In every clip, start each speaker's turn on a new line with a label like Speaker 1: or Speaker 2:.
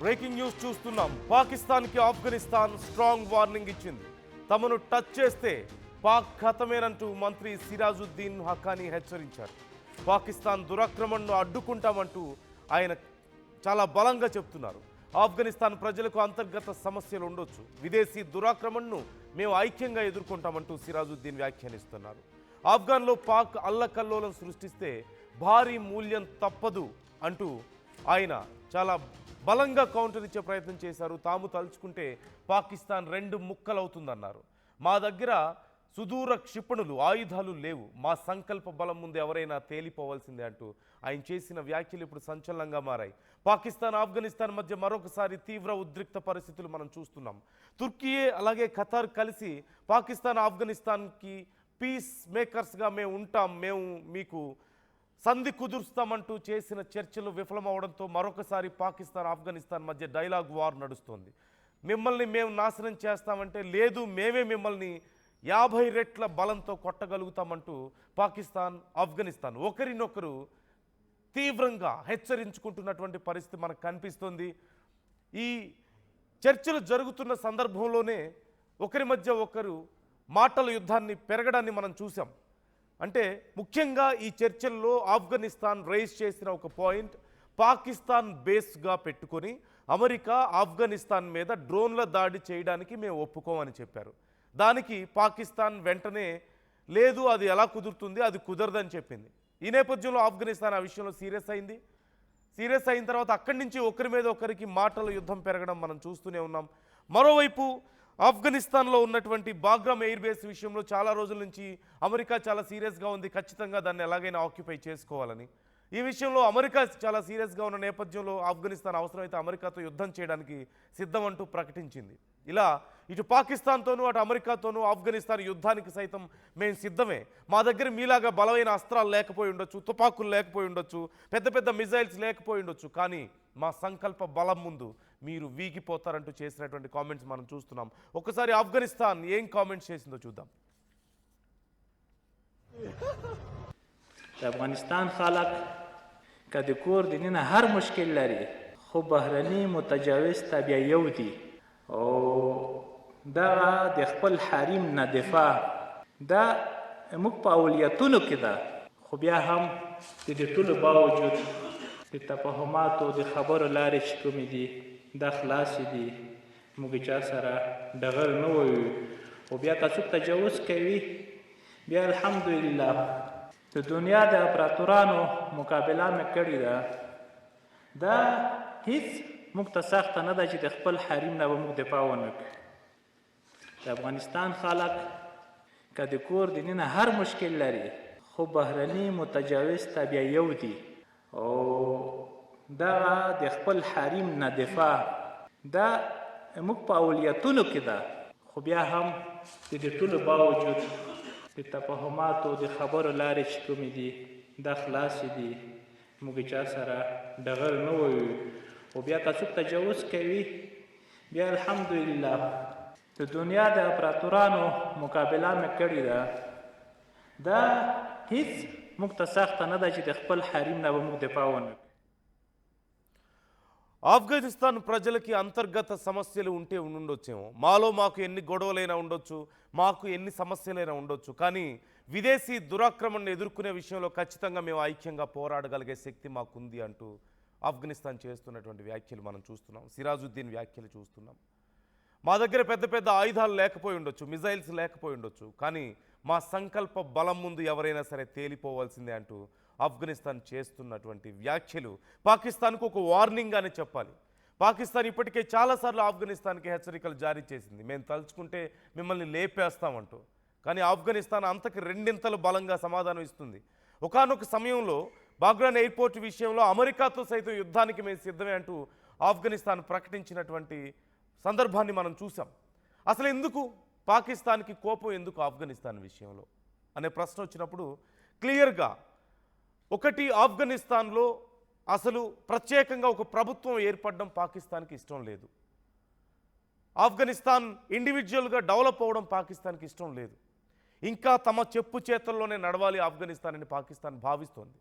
Speaker 1: Breaking news చూస్తున్నాం. పాకిస్తాన్కి Afghanistan strong warning ఇచ్చింది. తమను టచ్ చేస్తే పాక్ ఖతమేనంటూ మంత్రి సిరాజుద్దీన్ హక్కానీ హెచ్చరించారు. పాకిస్తాన్ దురాక్రమణను అడ్డుకుంటామంటూ ఆయన చాలా బలంగా చెప్తున్నారు. ఆఫ్ఘనిస్తాన్ ప్రజలకు అంతర్గత సమస్యలు ఉండొచ్చు, విదేశీ దురాక్రమణను మేము ఐక్యంగా ఎదుర్కొంటామంటూ సిరాజుద్దీన్ వ్యాఖ్యానిస్తున్నారు. ఆఫ్ఘన్లో పాక్ అల్లకల్లోలం సృష్టిస్తే భారీ మూల్యం తప్పదు అంటూ ఆయన చాలా బలంగా కౌంటర్ ఇచ్చే ప్రయత్నం చేశారు. తాము తలుచుకుంటే పాకిస్తాన్ రెండు ముక్కలవుతుందన్నారు. మా దగ్గర సుదూర క్షిపణులు ఆయుధాలు లేవు, మా సంకల్ప బలం ముందు ఎవరైనా తేలిపోవాల్సిందే అంటూ ఆయన చేసిన వ్యాఖ్యలు ఇప్పుడు సంచలనంగా మారాయి. పాకిస్తాన్ ఆఫ్ఘనిస్తాన్ మధ్య మరొకసారి తీవ్ర ఉద్రిక్త పరిస్థితులు మనం చూస్తున్నాం. తుర్కీయే అలాగే ఖతార్ కలిసి పాకిస్తాన్ ఆఫ్ఘనిస్తాన్కి పీస్ మేకర్స్గా మేము ఉంటాం, మేము మీకు సంధి కుదురుస్తామంటూ చేసిన చర్చలు విఫలమవడంతో మరొకసారి పాకిస్తాన్ ఆఫ్ఘనిస్తాన్ మధ్య డైలాగ్ వార్ నడుస్తోంది. మిమ్మల్ని మేము నాశనం చేస్తామంటే లేదు, మేమే మిమ్మల్ని 50 రెట్ల బలంతో కొట్టగలుగుతామంటూ పాకిస్తాన్ ఆఫ్ఘనిస్తాన్ ఒకరినొకరు తీవ్రంగా హెచ్చరించుకుంటున్నటువంటి పరిస్థితి మనకు కనిపిస్తుంది. ఈ చర్చలు జరుగుతున్న సందర్భంలోనే ఒకరి మధ్య ఒకరు మాటల యుద్ధాన్ని పెరగడాన్ని మనం చూసాం. అంటే ముఖ్యంగా ఈ చర్చల్లో ఆఫ్ఘనిస్తాన్ రైజ్ చేసిన ఒక పాయింట్, పాకిస్తాన్ బేస్గా పెట్టుకొని అమెరికా ఆఫ్ఘనిస్తాన్ మీద డ్రోన్ల దాడి చేయడానికి మేము ఒప్పుకోమని చెప్పారు. దానికి పాకిస్తాన్ వెంటనే లేదు, అది ఎలా కుదురుతుంది, అది కుదరదని చెప్పింది. ఈ నేపథ్యంలో ఆఫ్ఘనిస్తాన్ ఆ విషయంలో సీరియస్ అయింది. సీరియస్ అయిన తర్వాత అక్కడి నుంచి ఒకరి మీద ఒకరికి మాటల యుద్ధం పెరగడం మనం చూస్తూనే ఉన్నాం. మరోవైపు ఆఫ్ఘనిస్తాన్లో ఉన్నటువంటి బాగ్రామ్ ఎయిర్ బేస్ విషయంలో చాలా రోజుల నుంచి అమెరికా చాలా సీరియస్గా ఉంది, ఖచ్చితంగా దాన్ని ఎలాగైనా ఆక్యుపై చేసుకోవాలని. ఈ విషయంలో అమెరికా చాలా సీరియస్గా ఉన్న నేపథ్యంలో ఆఫ్ఘనిస్తాన్ అవసరమైతే అమెరికాతో యుద్ధం చేయడానికి సిద్ధమంటూ ప్రకటించింది. ఇలా ఇటు పాకిస్తాన్తోనూ అటు అమెరికాతోనూ ఆఫ్ఘనిస్తాన్ యుద్ధానికి సైతం మేము సిద్ధమే, మా దగ్గర మీలాగా బలమైన అస్త్రాలు లేకపోయి ఉండొచ్చు, తుపాకులు లేకపోయి ఉండొచ్చు, పెద్ద పెద్ద మిజైల్స్ లేకపోయి ఉండొచ్చు, కానీ మా సంకల్ప బలం ముందు మీరు వీగిపోతారంటూ చేసినటువంటి కామెంట్స్ మనం చూస్తున్నాం. ఒకసారి ఆఫ్ఘనిస్తాన్ ఏం కామెంట్స్ చేసిందో చూద్దాం.
Speaker 2: افغانستان خلک که د کور دننه هر مشکل لري خو بهرني متجاوز ته بیا یو دي او دغه د خپل حریم نه دفاع دا موږ په اولویتونو کې ده، خو بیا هم د دې ټولو باوجود د تفاهماتو د خبرو لارې چې کومې دي دا خلاصې دي، موږ چا سره ډغر نه وایو. خو بیا که څوک تجاوز کوي بیا الحمدلله د دنیا د امپراتورانو مقابله مې کړې ده، دا هیڅ موږ ته سخته نه ده چې د خپل حریم نه به موږ دفاع ونه کړو. د افغانستان خلک که د کور دننه هر مشکل لري خو بهرني متجاوز ته بیا یو دي او دغه د خپل حریم نه دفاع دا موږ په اولویتونو کې ده، خو بیا هم د دې ټولو باوجود د تفاهماتو د خبرو لارې چې کومې دي دا خلاصې دي، موږ چا سره ډغر نه وایو. خو بیا که څوک تجاوز کوي بیا الحمدلله د دنیا د امپراتورانو مقابله مې کړې ده، دا هیڅ موږ ته سخته نه ده چې د خپل حریم نه به موږ دفاع ونه کړو.
Speaker 1: ఆఫ్ఘనిస్తాన్ ప్రజలకి అంతర్గత సమస్యలు ఉంటే ఉండొచ్చేమో, మాలో మాకు ఎన్ని గొడవలైనా ఉండొచ్చు, మాకు ఎన్ని సమస్యలైనా ఉండొచ్చు, కానీ విదేశీ దురాక్రమణను ఎదుర్కొనే విషయంలో ఖచ్చితంగా మేము ఐక్యంగా పోరాడగలిగే శక్తి మాకుంది అంటూ ఆఫ్ఘనిస్తాన్ చేస్తున్నటువంటి వ్యాఖ్యలు మనం చూస్తున్నాం. సిరాజుద్దీన్ వ్యాఖ్యలు చూస్తున్నాం. మా దగ్గర పెద్ద పెద్ద ఆయుధాలు లేకపోయి ఉండొచ్చు, మిజైల్స్ లేకపోయి ఉండొచ్చు, కానీ మా సంకల్ప బలం ముందు ఎవరైనా సరే తేలిపోవాల్సిందే అంటూ ఆఫ్ఘనిస్తాన్ చేస్తున్నటువంటి వ్యాఖ్యలు పాకిస్తాన్కు ఒక వార్నింగ్ అని చెప్పాలి. పాకిస్తాన్ ఇప్పటికే చాలాసార్లు ఆఫ్ఘనిస్తాన్కి హెచ్చరికలు జారీ చేసింది, మేము తలుచుకుంటే మిమ్మల్ని లేపేస్తామంటూ. కానీ ఆఫ్ఘనిస్తాన్ అంతకు రెండింతలు బలంగా సమాధానం ఇస్తుంది. ఒకానొక సమయంలో బాగ్రామ్ ఎయిర్పోర్ట్ విషయంలో అమెరికాతో సైతం యుద్ధానికి మేము సిద్ధమే అంటూ ఆఫ్ఘనిస్తాన్ ప్రకటించినటువంటి సందర్భాన్ని మనం చూసాం. అసలు ఎందుకు పాకిస్తాన్కి కోపం ఎందుకు ఆఫ్ఘనిస్తాన్ విషయంలో అనే ప్రశ్న వచ్చినప్పుడు క్లియర్గా ఒకటి, ఆఫ్ఘనిస్తాన్లో అసలు ప్రత్యేకంగా ఒక ప్రభుత్వం ఏర్పడడం పాకిస్తాన్కి ఇష్టం లేదు. ఆఫ్ఘనిస్తాన్ ఇండివిజువల్గా డెవలప్ అవ్వడం పాకిస్తాన్కి ఇష్టం లేదు. ఇంకా తమ చెప్పు చేతల్లోనే నడవాలి ఆఫ్ఘనిస్తాన్ అని పాకిస్తాన్ భావిస్తోంది.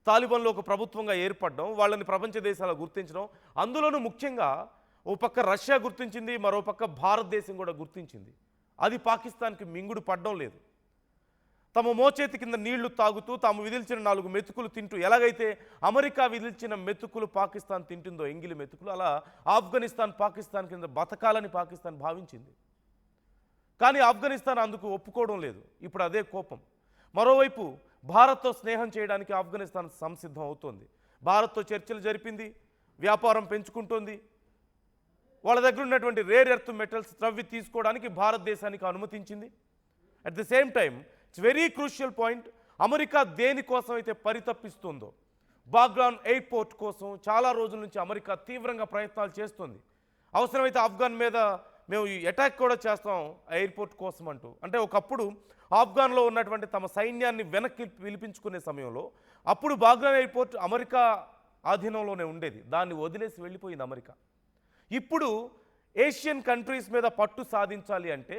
Speaker 1: తాలిబాన్లో ఒక ప్రభుత్వంగా ఏర్పడడం, వాళ్ళని ప్రపంచ దేశాలు గుర్తించడం, అందులోనూ ముఖ్యంగా ఓ పక్క రష్యా గుర్తించింది, మరో పక్క భారతదేశం కూడా గుర్తించింది. అది పాకిస్తాన్కి మింగుడు పడడం లేదు. తమ మోచేతి కింద నీళ్లు తాగుతూ తాము విధిల్చిన 4 మెతుకులు తింటూ, ఎలాగైతే అమెరికా విధిల్చిన మెతుకులు పాకిస్తాన్ తింటుందో, ఎంగిలి మెతుకులు, అలా ఆఫ్ఘనిస్తాన్ పాకిస్తాన్ కింద బతకాలని పాకిస్తాన్ భావించింది. కానీ ఆఫ్ఘనిస్తాన్ అందుకు ఒప్పుకోవడం లేదు. ఇప్పుడు అదే కోపం. మరోవైపు భారత్తో స్నేహం చేయడానికి ఆఫ్ఘనిస్తాన్ సంసిద్ధం అవుతోంది. భారత్తో చర్చలు జరిపింది, వ్యాపారం పెంచుకుంటోంది. వాళ్ళ దగ్గర ఉన్నటువంటి రేర్ ఎర్త్ మెటల్స్ త్రవ్వి తీసుకోవడానికి భారతదేశానికి అనుమతించింది. At the same time it's very crucial point, America దేనికోసం అయితే పరితపిస్తుందో, బాగ్రాన్ ఎయిర్పోర్ట్ కోసం చాలా రోజుల నుంచి అమెరికా తీవ్రంగా ప్రయత్నాలు చేస్తుంది. అవసరమైతే ఆఫ్ఘన్ మీద మేము ఈ అటాక్ కూడా చేస్తాం ఎయిర్పోర్ట్ కోసం అంటూ. అంటే ఒకప్పుడు ఆఫ్ఘన్లో ఉన్నటువంటి తమ సైన్యాన్ని వెనక్కి పిలిపించుకునే సమయంలో అప్పుడు బాగ్రాన్ ఎయిర్పోర్ట్ అమెరికా ఆధీనంలోనే ఉండేది. దాన్ని వదిలేసి వెళ్ళిపోయింది అమెరికా. ఇప్పుడు ఏషియన్ కంట్రీస్ మీద పట్టు సాధించాలి అంటే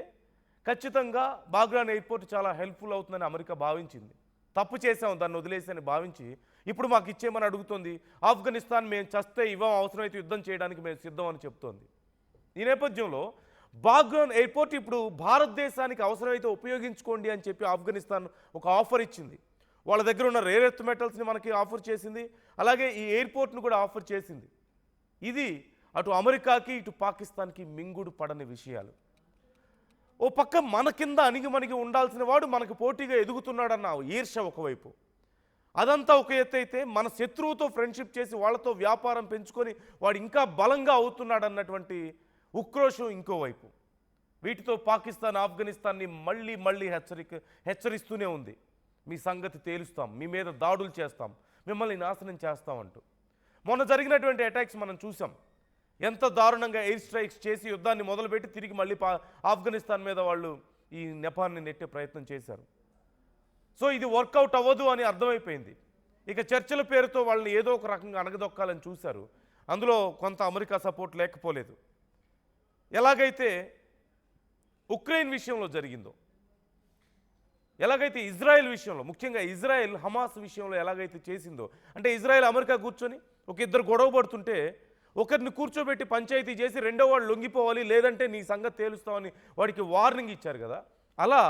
Speaker 1: ఖచ్చితంగా బాగ్రాన్ ఎయిర్పోర్ట్ చాలా హెల్ప్ఫుల్ అవుతుందని అమెరికా భావించింది. తప్పు చేసాం, దాన్ని వదిలేసి అని భావించి ఇప్పుడు మాకు ఇచ్చేయమని అడుగుతోంది. ఆఫ్ఘనిస్తాన్ మేము చస్తే ఇవ్వం, అవసరమైతే యుద్ధం చేయడానికి మేము సిద్ధం అని చెప్తోంది. ఈ నేపథ్యంలో బాగ్రాన్ ఎయిర్పోర్ట్ ఇప్పుడు భారతదేశానికి అవసరమైతే ఉపయోగించుకోండి అని చెప్పి ఆఫ్ఘనిస్తాన్ ఒక ఆఫర్ ఇచ్చింది. వాళ్ళ దగ్గర ఉన్న రేర్ ఎర్త్ మెటల్స్ని మనకి ఆఫర్ చేసింది, అలాగే ఈ ఎయిర్పోర్ట్ను కూడా ఆఫర్ చేసింది. ఇది అటు అమెరికాకి ఇటు పాకిస్తాన్కి మింగుడు పడని విషయాలు. ఓ పక్క మన కింద అణిగిమణిగి ఉండాల్సిన వాడు మనకు పోటీగా ఎదుగుతున్నాడన్న ఈర్ష్య ఒకవైపు. అదంతా ఒక ఎత్తు అయితే, మన శత్రువుతో ఫ్రెండ్షిప్ చేసి వాళ్ళతో వ్యాపారం పెంచుకొని వాడు ఇంకా బలంగా అవుతున్నాడన్నటువంటి ఉక్రోషం ఇంకోవైపు. వీటితో పాకిస్తాన్ ఆఫ్ఘనిస్తాన్ని మళ్ళీ మళ్ళీ హెచ్చరిస్తూనే ఉంది. మీ సంగతి తేలుస్తాం, మీ మీద దాడులు చేస్తాం, మిమ్మల్ని నాశనం చేస్తామంటూ. మొన్న జరిగినటువంటి అటాక్స్ మనం చూసాం. ఎంత దారుణంగా ఎయిర్ స్ట్రైక్స్ చేసి యుద్ధాన్ని మొదలుపెట్టి తిరిగి మళ్ళీ ఆఫ్ఘనిస్తాన్ మీద వాళ్ళు ఈ నెపాన్ని నెట్టే ప్రయత్నం చేశారు. సో ఇది వర్కౌట్ అవ్వదు అని అర్థమైపోయింది. ఇక చర్చల పేరుతో వాళ్ళని ఏదో ఒక రకంగా అణగదొక్కాలని చూశారు. అందులో కొంత అమెరికా సపోర్ట్ లేకపోలేదు. ఎలాగైతే ఉక్రెయిన్ విషయంలో జరిగిందో, ఎలాగైతే ఇజ్రాయెల్ విషయంలో, ముఖ్యంగా ఇజ్రాయెల్ హమాస్ విషయంలో ఎలాగైతే చేసిందో, అంటే ఇజ్రాయెల్ అమెరికా కూర్చొని ఒక ఇద్దరు గొడవ పడుతుంటే ఒకరిని కూర్చోబెట్టి పంచాయతీ చేసి రెండో వాడు లొంగిపోవాలి, లేదంటే నీ సంగతి తేలుస్తామని వాడికి వార్నింగ్ ఇచ్చారు కదా. అలా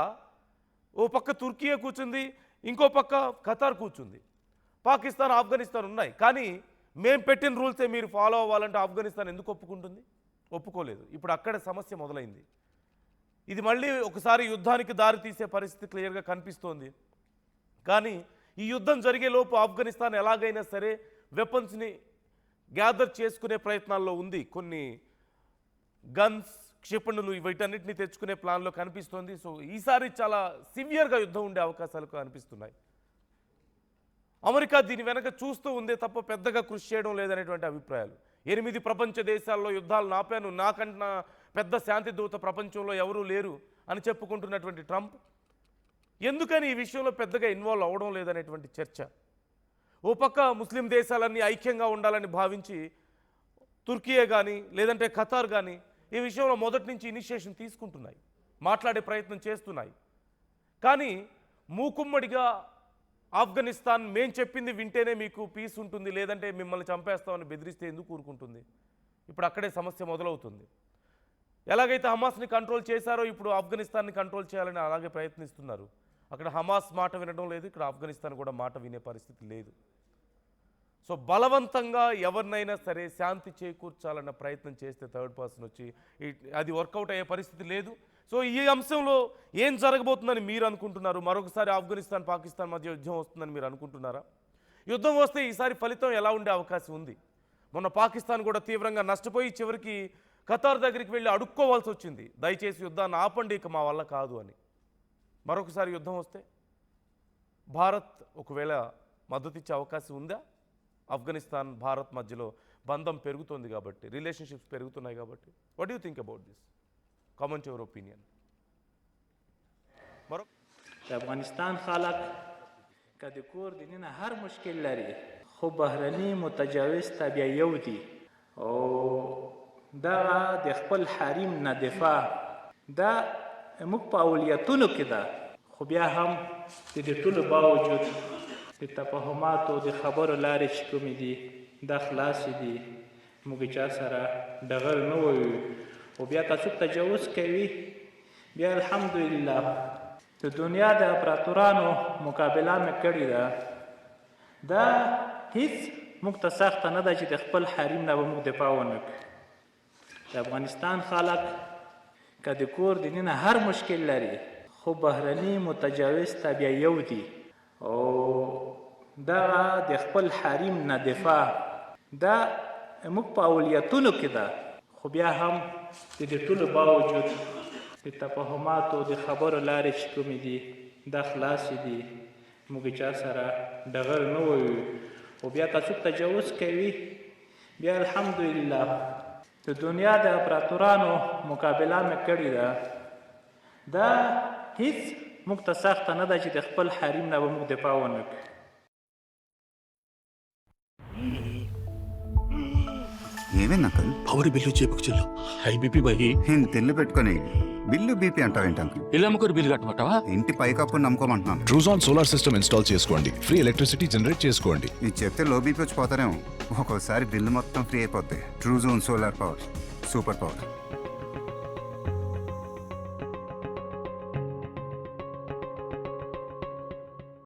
Speaker 1: ఓ పక్క తుర్కియా కూర్చుంది, ఇంకో పక్క ఖతార్ కూర్చుంది. పాకిస్తాన్ ఆఫ్ఘనిస్తాన్ ఉన్నాయి, కానీ మేము పెట్టిన రూల్సే మీరు ఫాలో అవ్వాలంటే ఆఫ్ఘనిస్తాన్ ఎందుకు ఒప్పుకుంటుంది? ఒప్పుకోలేదు. ఇప్పుడు అక్కడ సమస్య మొదలైంది. ఇది మళ్ళీ ఒకసారి యుద్ధానికి దారి తీసే పరిస్థితి క్లియర్గా కనిపిస్తోంది. కానీ ఈ యుద్ధం జరిగే లోపు ఆఫ్ఘనిస్తాన్ ఎలాగైనా సరే వెపన్స్ని గ్యాదర్ చేసుకునే ప్రయత్నాల్లో ఉంది. కొన్ని గన్స్, క్షిపణులు, వీటన్నిటిని తెచ్చుకునే ప్లాన్లో కనిపిస్తోంది. సో ఈసారి చాలా సివియర్గా యుద్ధం ఉండే అవకాశాలు కనిపిస్తున్నాయి. అమెరికా దీని వెనక చూస్తూ ఉందే తప్ప పెద్దగా కృషి చేయడం లేదనేటువంటి అభిప్రాయాలు. 8 ప్రపంచ దేశాల్లో యుద్ధాలు నాపాను, నాకన్నా పెద్ద శాంతి దూత ప్రపంచంలో ఎవరూ లేరు అని చెప్పుకుంటున్నటువంటి ట్రంప్ ఎందుకని ఈ విషయంలో పెద్దగా ఇన్వాల్వ్ అవ్వడం లేదనేటువంటి చర్చ. ఓ పక్క ముస్లిం దేశాలన్నీ ఐక్యంగా ఉండాలని భావించి తుర్కియే కానీ లేదంటే ఖతార్ కానీ ఈ విషయంలో మొదటి నుంచి ఇనిషియేషన్ తీసుకుంటున్నాయి, మాట్లాడే ప్రయత్నం చేస్తున్నాయి. కానీ మూకుమ్మడిగా ఆఫ్ఘనిస్తాన్ మేం చెప్పింది వింటేనే మీకు పీస్ ఉంటుంది, లేదంటే మిమ్మల్ని చంపేస్తామని బెదిరిస్తే ఎందుకు ఊరుకుంటుంది? ఇప్పుడు అక్కడే సమస్య మొదలవుతుంది. ఎలాగైతే హమాస్ని కంట్రోల్ చేశారో ఇప్పుడు ఆఫ్ఘనిస్తాన్ని కంట్రోల్ చేయాలని అలాగే ప్రయత్నిస్తున్నారు. అక్కడ హమాస్ మాట వినడం లేదు, ఇక్కడ ఆఫ్ఘనిస్తాన్ కూడా మాట వినే పరిస్థితి లేదు. సో బలవంతంగా ఎవరినైనా సరే శాంతి చేకూర్చాలన్న ప్రయత్నం చేస్తే థర్డ్ పర్సన్ వచ్చి అది వర్కౌట్ అయ్యే పరిస్థితి లేదు. సో ఈ అంశంలో ఏం జరగబోతుందని మీరు అనుకుంటున్నారు? మరొకసారి ఆఫ్ఘనిస్తాన్ పాకిస్తాన్ మధ్య యుద్ధం వస్తుందని మీరు అనుకుంటున్నారా? యుద్ధం వస్తే ఈసారి ఫలితం ఎలా ఉండే అవకాశం ఉంది? మొన్న పాకిస్తాన్ కూడా తీవ్రంగా నష్టపోయి చివరికి ఖతార్ దగ్గరికి వెళ్ళి అడుక్కోవాల్సి వచ్చింది, దయచేసి యుద్ధాన్ని ఆపండి, ఇక మా వల్ల కాదు అని. మరొకసారి యుద్ధం వస్తే భారత్ ఒకవేళ మద్దతు ఇచ్చే అవకాశం ఉందా? ఆఫ్ఘనిస్తాన్ భారత్ మధ్యలో బంధం పెరుగుతుంది కాబట్టి, రిలేషన్షిప్స్ పెరుగుతున్నాయి కాబట్టి. What do you think about this? Comment your opinion.
Speaker 2: افغانستان خلق که د کور د ننه هر مشکل لري، خو بهرني متجاوز ته بیا یو دي او دغه د خپل حریم نه دفاع دا موږ په اولویتونو کې ده. خو بیا هم د دې ټولو باوجود د تفاهماتو د خبرو لارې چې کومې دي دا خلاصې دي، موږ چا سره ډغر نه وویو. خو بیا که څوک تجاوز کوي بیا الحمدلله د دنیا د امپراتورانو مقابله مې کړې ده. دا هیڅ موږ ته سخته نه ده چې د خپل حریم نه به موږ دفاع ونه کړو. د افغانستان خلک که د کور دننه هر مشکل لري خو بهرني متجاوز ته بیا یو دي او دغه د خپل حریم نه دفاع دا موږ په اولیتونو کې ده. خو بیا هم د دې ټولو باوجود د تفاهماتو د خبرو لارې چې کومې دي دا خلاصې دي، موږ چا سره ډغر نه وویو. خو بیا که څوک تجاوز کوي بیا الحمدلله د دنیا د امپراتورانو مقابله مې کړې ده. دا هیڅ موږ ته سخته نه ده چې د خپل حریم نه به موږ دفاع ونه کړو.
Speaker 3: ఏమైంది అంకుల్?
Speaker 4: పవర్ బిల్లు చేపకుచెల్లు హై బీపీ బహి
Speaker 3: ఇంత తెల్లు పెట్టుకొని బిల్లు బీపీ అంటావేంటి అంకుల్?
Speaker 4: ఇల్లు అమ్ముకోరు బిల్లు కట్టమంటావా?
Speaker 3: ఇంటి పైకప్పు నమ్ముకోమంటున్నాను.
Speaker 5: ట్రూజాన్ సోలార్ సిస్టమ్ ఇన్స్టాల్ చేసుకోండి, ఫ్రీ ఎలక్ట్రిసిటీ జనరేట్ చేసుకోండి.
Speaker 3: ఇది చెప్తే లో బీపీ వచ్చి పోతారేమో, ఒక్కోసారి బిల్లు మొత్తం ఫ్రీ అయిపోద్ది. Truzon solar power, super power.